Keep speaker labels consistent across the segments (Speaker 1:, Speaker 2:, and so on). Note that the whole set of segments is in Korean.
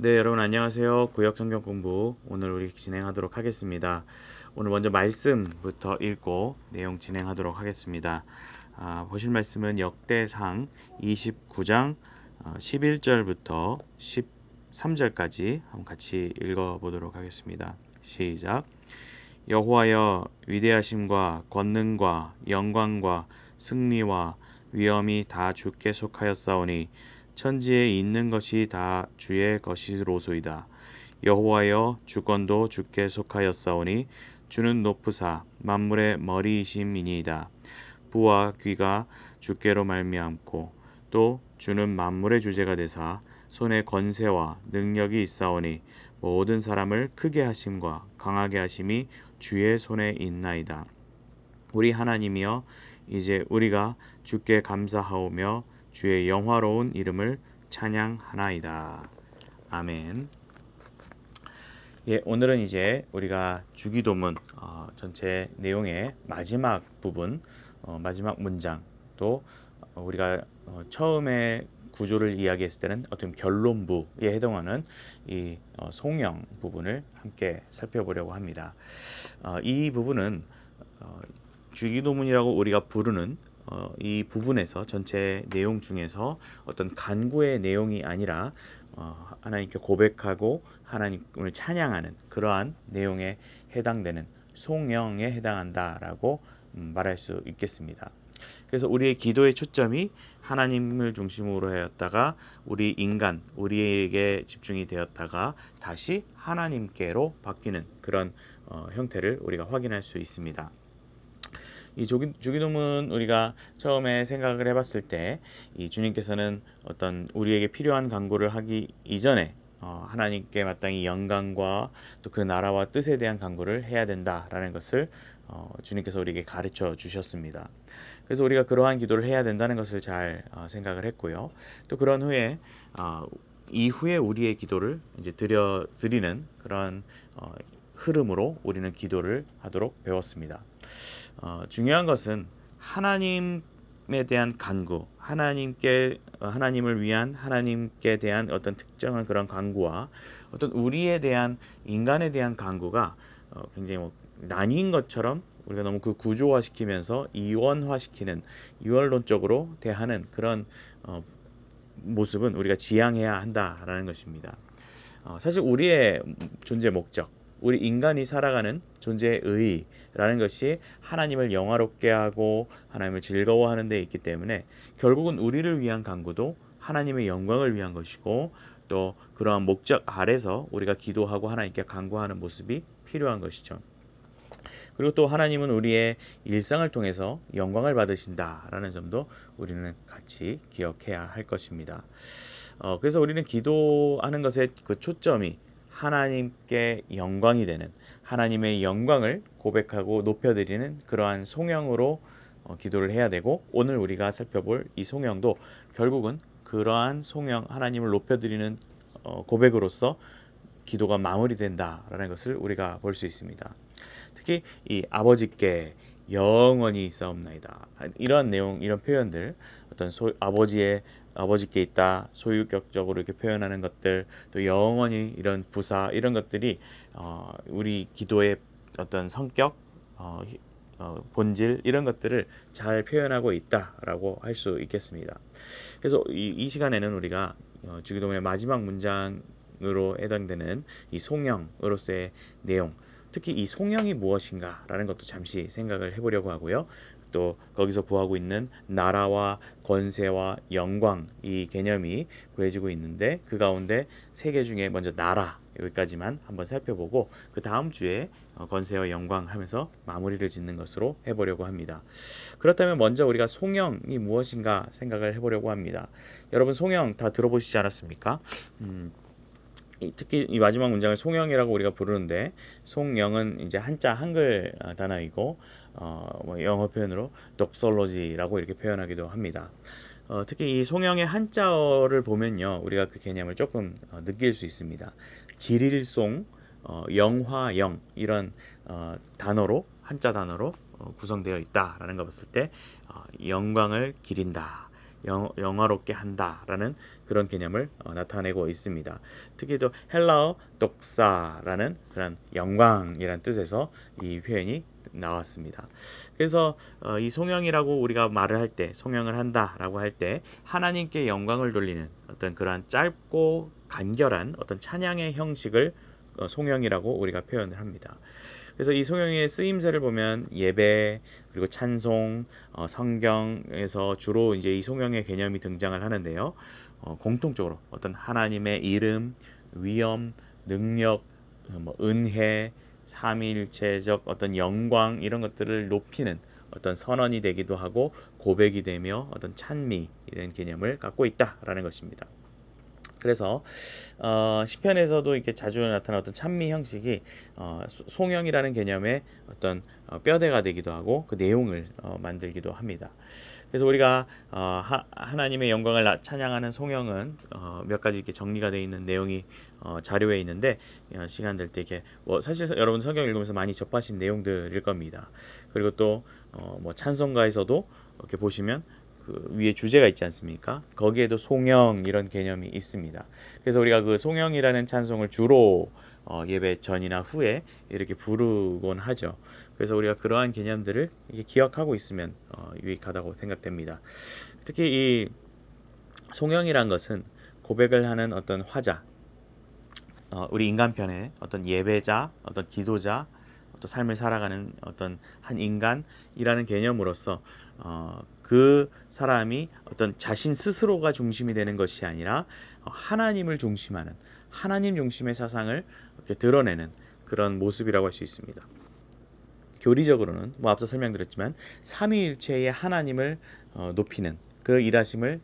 Speaker 1: 네, 여러분 안녕하세요. 구역 성경 공부 오늘 우리 진행하도록 하겠습니다. 오늘 먼저 말씀부터 읽고 내용 진행하도록 하겠습니다. 보실 말씀은 역대상 29장 11절부터 13절까지 한번 같이 읽어보도록 하겠습니다. 시작. 여호와여, 위대하심과 권능과 영광과 승리와 위엄이 다 주께 속하였사오니 천지에 있는 것이 다 주의 것이로소이다. 여호와여, 주권도 주께 속하였사오니 주는 높으사 만물의 머리이심이니이다. 부와 귀가 주께로 말미암고 또 주는 만물의 주제가 되사 손에 권세와 능력이 있사오니 모든 사람을 크게 하심과 강하게 하심이 주의 손에 있나이다. 우리 하나님이여, 이제 우리가 주께 감사하오며 주의 영화로운 이름을 찬양하나이다. 아멘. 예, 오늘은 이제 우리가 주기도문 전체 내용의 마지막 부분, 마지막 문장, 또 우리가 처음에 구조를 이야기했을 때는 어떤 결론부에 해당하는 이 송영 부분을 함께 살펴보려고 합니다. 이 부분은 주기도문이라고 우리가 부르는 이 부분에서 전체 내용 중에서 어떤 간구의 내용이 아니라 하나님께 고백하고 하나님을 찬양하는 그러한 내용에 해당되는 송영에 해당한다라고 말할 수 있겠습니다. 그래서 우리의 기도의 초점이 하나님을 중심으로 하였다가 우리 인간, 우리에게 집중이 되었다가 다시 하나님께로 바뀌는 그런 형태를 우리가 확인할 수 있습니다. 이 주기도문 우리가 처음에 생각을 해봤을 때 이 주님께서는 어떤 우리에게 필요한 간구를 하기 이전에 하나님께 마땅히 영광과 또 그 나라와 뜻에 대한 간구를 해야 된다라는 것을 주님께서 우리에게 가르쳐 주셨습니다. 그래서 우리가 그러한 기도를 해야 된다는 것을 잘 생각을 했고요. 또 그런 후에 이후에 우리의 기도를 이제 드리는 그런 흐름으로 우리는 기도를 하도록 배웠습니다. 중요한 것은 하나님에 대한 간구, 하나님을 위한 하나님께 대한 어떤 특정한 그런 간구와 어떤 우리에 대한 인간에 대한 간구가 굉장히 나뉜 것처럼 우리가 너무 그 구조화시키면서 이원화시키는 이원론적으로 대하는 그런 모습은 우리가 지양해야 한다라는 것입니다. 사실 우리의 존재 목적, 우리 인간이 살아가는 존재의 의의라는 것이 하나님을 영화롭게 하고 하나님을 즐거워하는 데 있기 때문에 결국은 우리를 위한 간구도 하나님의 영광을 위한 것이고 또 그러한 목적 아래서 우리가 기도하고 하나님께 간구하는 모습이 필요한 것이죠. 그리고 또 하나님은 우리의 일상을 통해서 영광을 받으신다라는 점도 우리는 같이 기억해야 할 것입니다. 그래서 우리는 기도하는 것의 그 초점이 하나님께 영광이 되는 하나님의 영광을 고백하고 높여드리는 그러한 송영으로 기도를 해야 되고 오늘 우리가 살펴볼 이 송영도 결국은 그러한 송영 하나님을 높여드리는 고백으로서 기도가 마무리된다라는 것을 우리가 볼 수 있습니다. 특히 이 아버지께 영원히 있사옵나이다 이런 내용 이런 표현들 어떤 아버지께 있다 소유격적으로 이렇게 표현하는 것들 또 영원히 이런 부사 이런 것들이 우리 기도의 어떤 성격 본질 이런 것들을 잘 표현하고 있다라고 할 수 있겠습니다. 그래서 이 시간에는 우리가 주기도문의 마지막 문장으로 해당되는 이 송영으로서의 내용 특히 이 송영이 무엇인가라는 것도 잠시 생각을 해보려고 하고요. 또 거기서 구하고 있는 나라와 권세와 영광 이 개념이 구해지고 있는데 그 가운데 세 개 중에 먼저 나라 여기까지만 한번 살펴보고 그 다음 주에 권세와 영광 하면서 마무리를 짓는 것으로 해보려고 합니다. 그렇다면 먼저 우리가 송영이 무엇인가 생각을 해보려고 합니다. 여러분 송영 다 들어보시지 않았습니까? 특히 이 마지막 문장을 송영이라고 우리가 부르는데 송영은 이제 한글 단어이고 영어 표현으로 독솔로지라고 이렇게 표현하기도 합니다. 특히 이 송영의 한자어를 보면요 우리가 그 개념을 조금 느낄 수 있습니다. 길일송, 영화영 이런 단어로 한자 단어로 구성되어 있다라는 거 봤을 때 영광을 기린다, 영화롭게 한다라는 그런 개념을 나타내고 있습니다. 특히 또 헬라어 독사라는 그런 영광이란 뜻에서 이 표현이 나왔습니다. 그래서 이 송영이라고 우리가 말을 할 때, 송영을 한다라고 할 때 하나님께 영광을 돌리는 어떤 그러한 짧고 간결한 어떤 찬양의 형식을 송영이라고 우리가 표현을 합니다. 그래서 이 송영의 쓰임새를 보면 예배 그리고 찬송, 성경에서 주로 이제 이 송영의 개념이 등장을 하는데요. 공통적으로 어떤 하나님의 이름, 위엄, 능력, 은혜, 삼위일체적 어떤 영광 이런 것들을 높이는 어떤 선언이 되기도 하고 고백이 되며 어떤 찬미 이런 개념을 갖고 있다라는 것입니다. 그래서 시편에서도 이렇게 자주 나타나는 어떤 찬미 형식이 송영이라는 개념의 어떤 뼈대가 되기도 하고 그 내용을 만들기도 합니다. 그래서 우리가 하나님의 영광을 찬양하는 송영은 몇 가지 이렇게 정리가 되어 있는 내용이 자료에 있는데 시간 될 때 이렇게 사실 여러분 성경 읽으면서 많이 접하신 내용들일 겁니다. 그리고 또 찬송가에서도 이렇게 보시면 그 위에 주제가 있지 않습니까? 거기에도 송영 이런 개념이 있습니다. 그래서 우리가 그 송영이라는 찬송을 주로 예배 전이나 후에 이렇게 부르곤 하죠. 그래서 우리가 그러한 개념들을 기억하고 있으면 유익하다고 생각됩니다. 특히 이 송영이란 것은 고백을 하는 어떤 화자, 우리 인간편의 어떤 예배자, 어떤 기도자, 또 삶을 살아가는 어떤 한 인간이라는 개념으로서 그 사람이 어떤 자신 스스로가 중심이 되는 것이 아니라 하나님을 중심하는 하나님 중심의 사상을 이렇게 드러내는 그런 모습이라고 할 수 있습니다. 교리적으로는 앞서 설명드렸지만 삼위일체의 하나님을 높이는 그 일하심을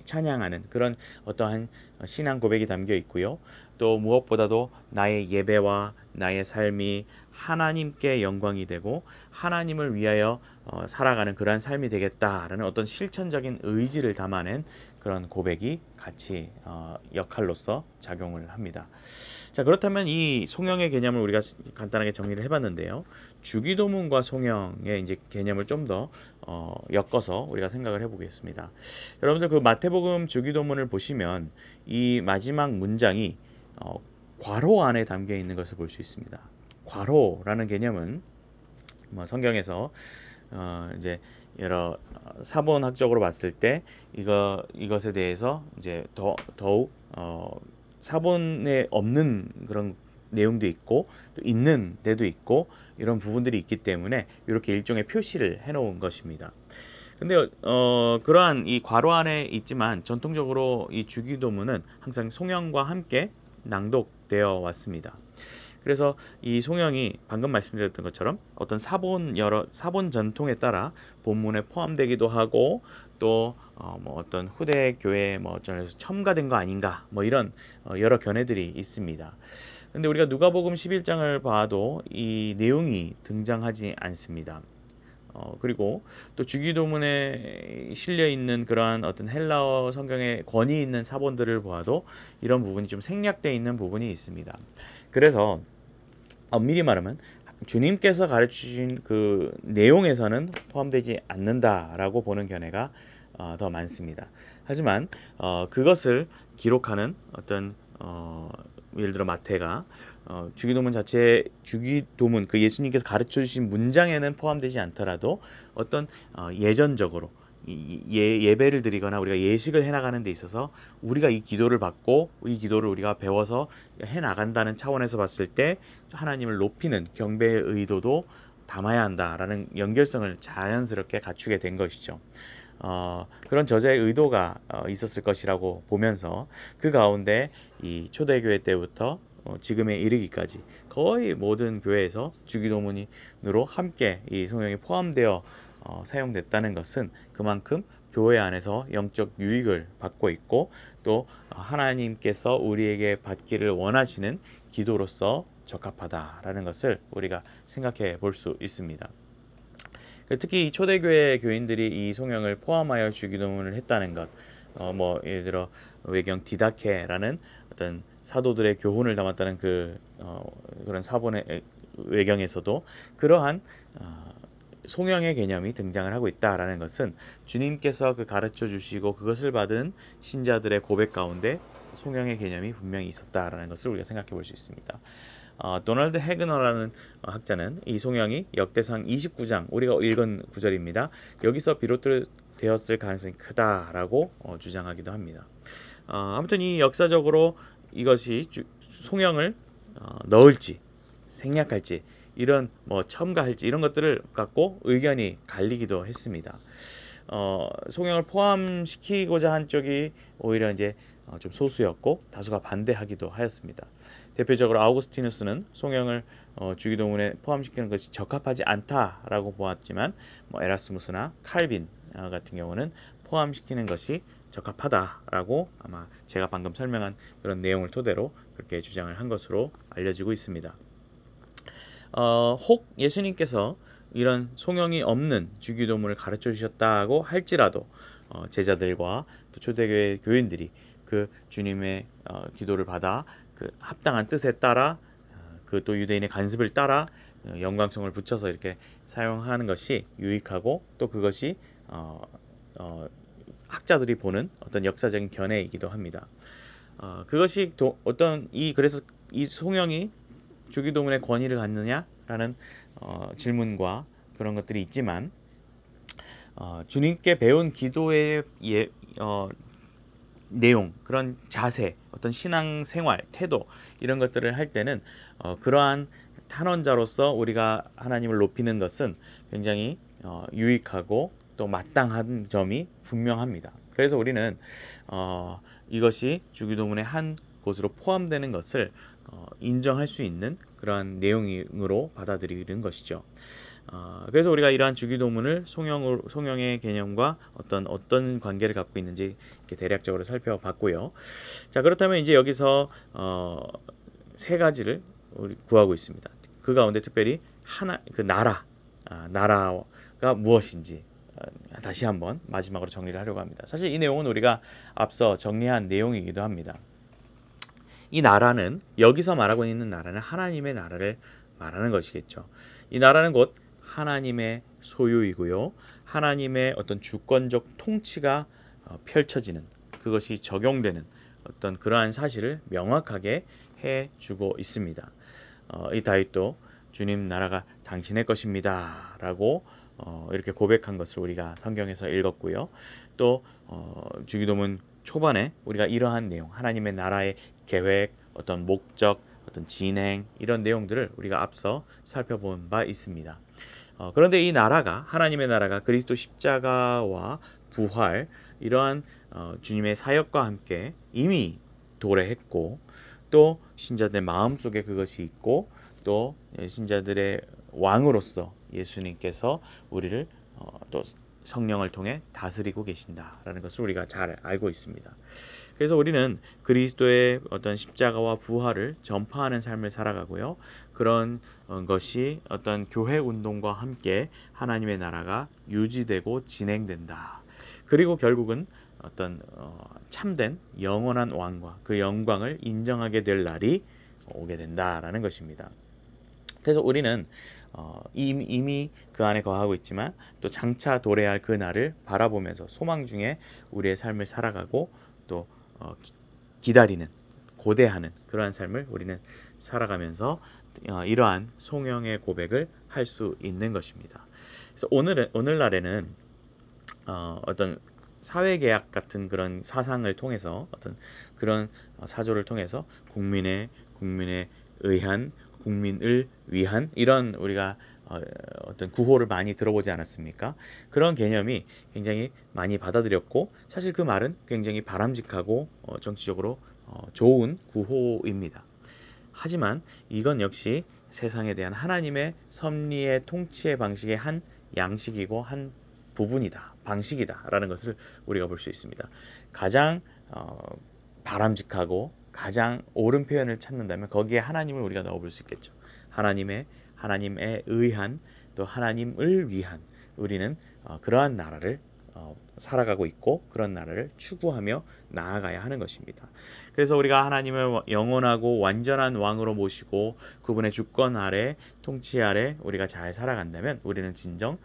Speaker 1: 찬양하는 그런 어떠한 신앙 고백이 담겨 있고요. 또 무엇보다도 나의 예배와 나의 삶이 하나님께 영광이 되고 하나님을 위하여 살아가는 그러한 삶이 되겠다라는 어떤 실천적인 의지를 담아낸 그런 고백이 같이 역할로서 작용을 합니다. 자, 그렇다면 이 송영의 개념을 우리가 간단하게 정리를 해봤는데요. 주기도문과 송영의 이제 개념을 좀 더 엮어서 우리가 생각을 해보겠습니다. 여러분들 그 마태복음 주기도문을 보시면 이 마지막 문장이 괄호 안에 담겨 있는 것을 볼 수 있습니다. 괄호라는 개념은 성경에서 이제 여러 사본학적으로 봤을 때 이것에 대해서 이제 더욱 사본에 없는 그런 내용도 있고 또 있는 데도 있고 이런 부분들이 있기 때문에 이렇게 일종의 표시를 해놓은 것입니다. 근데 그러한 이 괄호 안에 있지만 전통적으로 이 주기도문은 항상 송영과 함께 낭독되어 왔습니다. 그래서 이 송영이 방금 말씀드렸던 것처럼 어떤 여러 사본 전통에 따라 본문에 포함되기도 하고 또 어떤 후대 교회에 어쩌면서 첨가된 거 아닌가 이런 여러 견해들이 있습니다. 근데 우리가 누가복음 11장을 봐도 이 내용이 등장하지 않습니다. 그리고 또 주기도문에 실려 있는 그러한 어떤 헬라어 성경의 권위 있는 사본들을 보아도 이런 부분이 좀 생략되어 있는 부분이 있습니다. 그래서 엄밀히 말하면 주님께서 가르치신 그 내용에서는 포함되지 않는다라고 보는 견해가 더 많습니다. 하지만 그것을 기록하는 어떤 예를 들어 마태가 주기도문 자체 주기도문 그 예수님께서 가르쳐 주신 문장에는 포함되지 않더라도 어떤 예전적으로 예배를 드리거나 우리가 예식을 해나가는 데 있어서 우리가 이 기도를 받고 이 기도를 우리가 배워서 해나간다는 차원에서 봤을 때 하나님을 높이는 경배의 의도도 담아야 한다라는 연결성을 자연스럽게 갖추게 된 것이죠. 그런 저자의 의도가 있었을 것이라고 보면서 그 가운데 이 초대교회 때부터 지금에 이르기까지 거의 모든 교회에서 주기도문으로 함께 이 성경이 포함되어 사용됐다는 것은 그만큼 교회 안에서 영적 유익을 받고 있고 또 하나님께서 우리에게 받기를 원하시는 기도로서 적합하다라는 것을 우리가 생각해 볼 수 있습니다. 특히 초대교회 교인들이 이 송영을 포함하여 주기도문을 했다는 것, 예를 들어 외경 디다케라는 어떤 사도들의 교훈을 담았다는 그런 사본의 외경에서도 그러한 송영의 개념이 등장을 하고 있다라는 것은 주님께서 그 가르쳐 주시고 그것을 받은 신자들의 고백 가운데 송영의 개념이 분명히 있었다라는 것을 우리가 생각해 볼 수 있습니다. 도널드 해그너라는 학자는 이 송영이 역대상 29장 우리가 읽은 구절입니다. 여기서 비롯되었을 가능성이 크다라고 주장하기도 합니다. 아무튼 이 역사적으로 이것이 송영을 넣을지 생략할지 이런 첨가할지 이런 것들을 갖고 의견이 갈리기도 했습니다. 송영을 포함시키고자 한 쪽이 오히려 이제 좀 소수였고 다수가 반대하기도 하였습니다. 대표적으로 아우구스티누스는 송영을 주기도문에 포함시키는 것이 적합하지 않다라고 보았지만 에라스무스나 칼빈 같은 경우는 포함시키는 것이 적합하다라고 아마 제가 방금 설명한 그런 내용을 토대로 그렇게 주장을 한 것으로 알려지고 있습니다. 혹 예수님께서 이런 송영이 없는 주기도문을 가르쳐 주셨다고 할지라도 제자들과 또 초대교회 교인들이 그 주님의 기도를 받아 그 합당한 뜻에 따라 그 또 유대인의 간습을 따라 영광성을 붙여서 이렇게 사용하는 것이 유익하고 또 그것이 학자들이 보는 어떤 역사적인 견해이기도 합니다. 그것이 그래서 이 송영이 주기도문의 권위를 갖느냐라는 질문과 그런 것들이 있지만 주님께 배운 기도의 내용, 그런 자세, 어떤 신앙생활, 태도 이런 것들을 할 때는 그러한 탄원자로서 우리가 하나님을 높이는 것은 굉장히 유익하고 또 마땅한 점이 분명합니다. 그래서 우리는 이것이 주기도문의 한 곳으로 포함되는 것을 인정할 수 있는 그러한 내용으로 받아들이는 것이죠. 그래서 우리가 이러한 주기도문을 송영의 개념과 어떤 관계를 갖고 있는지 이렇게 대략적으로 살펴봤고요. 자, 그렇다면 이제 여기서 세 가지를 우리 구하고 있습니다. 그 가운데 특별히 나라가 무엇인지 다시 한번 마지막으로 정리를 하려고 합니다. 사실 이 내용은 우리가 앞서 정리한 내용이기도 합니다. 이 나라는 여기서 말하고 있는 나라는 하나님의 나라를 말하는 것이겠죠. 이 나라는 곧 하나님의 소유이고요. 하나님의 어떤 주권적 통치가 펼쳐지는 그것이 적용되는 어떤 그러한 사실을 명확하게 해주고 있습니다. 이 다윗도 주님 나라가 당신의 것입니다 라고 이렇게 고백한 것을 우리가 성경에서 읽었고요. 또 주기도문 초반에 우리가 이러한 내용 하나님의 나라의 계획, 어떤 목적, 어떤 진행 이런 내용들을 우리가 앞서 살펴본 바 있습니다. 그런데 이 나라가 하나님의 나라가 그리스도 십자가와 부활 이러한 주님의 사역과 함께 이미 도래했고 또 신자들의 마음속에 그것이 있고 또 신자들의 왕으로서 예수님께서 우리를 또 성령을 통해 다스리고 계신다라는 것을 우리가 잘 알고 있습니다. 그래서 우리는 그리스도의 어떤 십자가와 부활을 전파하는 삶을 살아가고요. 그런 것이 어떤 교회 운동과 함께 하나님의 나라가 유지되고 진행된다. 그리고 결국은 어떤 참된 영원한 왕과 그 영광을 인정하게 될 날이 오게 된다라는 것입니다. 그래서 우리는 이미 그 안에 거하고 있지만 또 장차 도래할 그 날을 바라보면서 소망 중에 우리의 삶을 살아가고 또 기다리는 고대하는 그러한 삶을 우리는 살아가면서 이러한 송영의 고백을 할 수 있는 것입니다. 그래서 오늘날에는 어떤 사회계약 같은 그런 사상을 통해서 어떤 그런 사조를 통해서 국민의 의한 국민을 위한 이런 우리가 어떤 구호를 많이 들어보지 않았습니까? 그런 개념이 굉장히 많이 받아들였고 사실 그 말은 굉장히 바람직하고 정치적으로 좋은 구호입니다. 하지만 이건 역시 세상에 대한 하나님의 섭리의 통치의 방식의 한 양식이고 한 부분이다, 방식이다라는 것을 우리가 볼 수 있습니다. 가장 바람직하고 가장 옳은 표현을 찾는다면 거기에 하나님을 우리가 넣어볼 수 있겠죠. 하나님에 의한 또 하나님을 위한 우리는 그러한 나라를 살아가고 있고 그런 나라를 추구하며 나아가야 하는 것입니다. 그래서 우리가 하나님을 영원하고 완전한 왕으로 모시고 그분의 주권 아래 통치 아래 우리가 잘 살아간다면 우리는 진정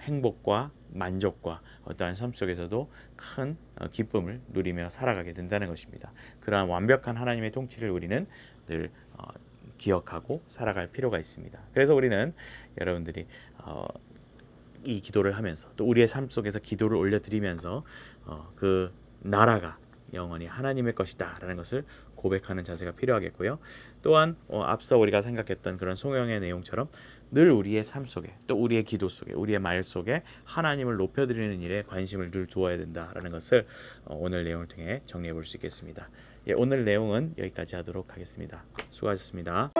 Speaker 1: 행복과 만족과 어떠한 삶 속에서도 큰 기쁨을 누리며 살아가게 된다는 것입니다. 그러한 완벽한 하나님의 통치를 우리는 늘 기억하고 살아갈 필요가 있습니다. 그래서 우리는 여러분들이 이 기도를 하면서 또 우리의 삶 속에서 기도를 올려드리면서 그 나라가 영원히 하나님의 것이다 라는 것을 고백하는 자세가 필요하겠고요. 또한 앞서 우리가 생각했던 그런 송영의 내용처럼 늘 우리의 삶 속에 또 우리의 기도 속에 우리의 말 속에 하나님을 높여드리는 일에 관심을 늘 두어야 된다라는 것을 오늘 내용을 통해 정리해 볼 수 있겠습니다. 예, 오늘 내용은 여기까지 하도록 하겠습니다. 수고하셨습니다.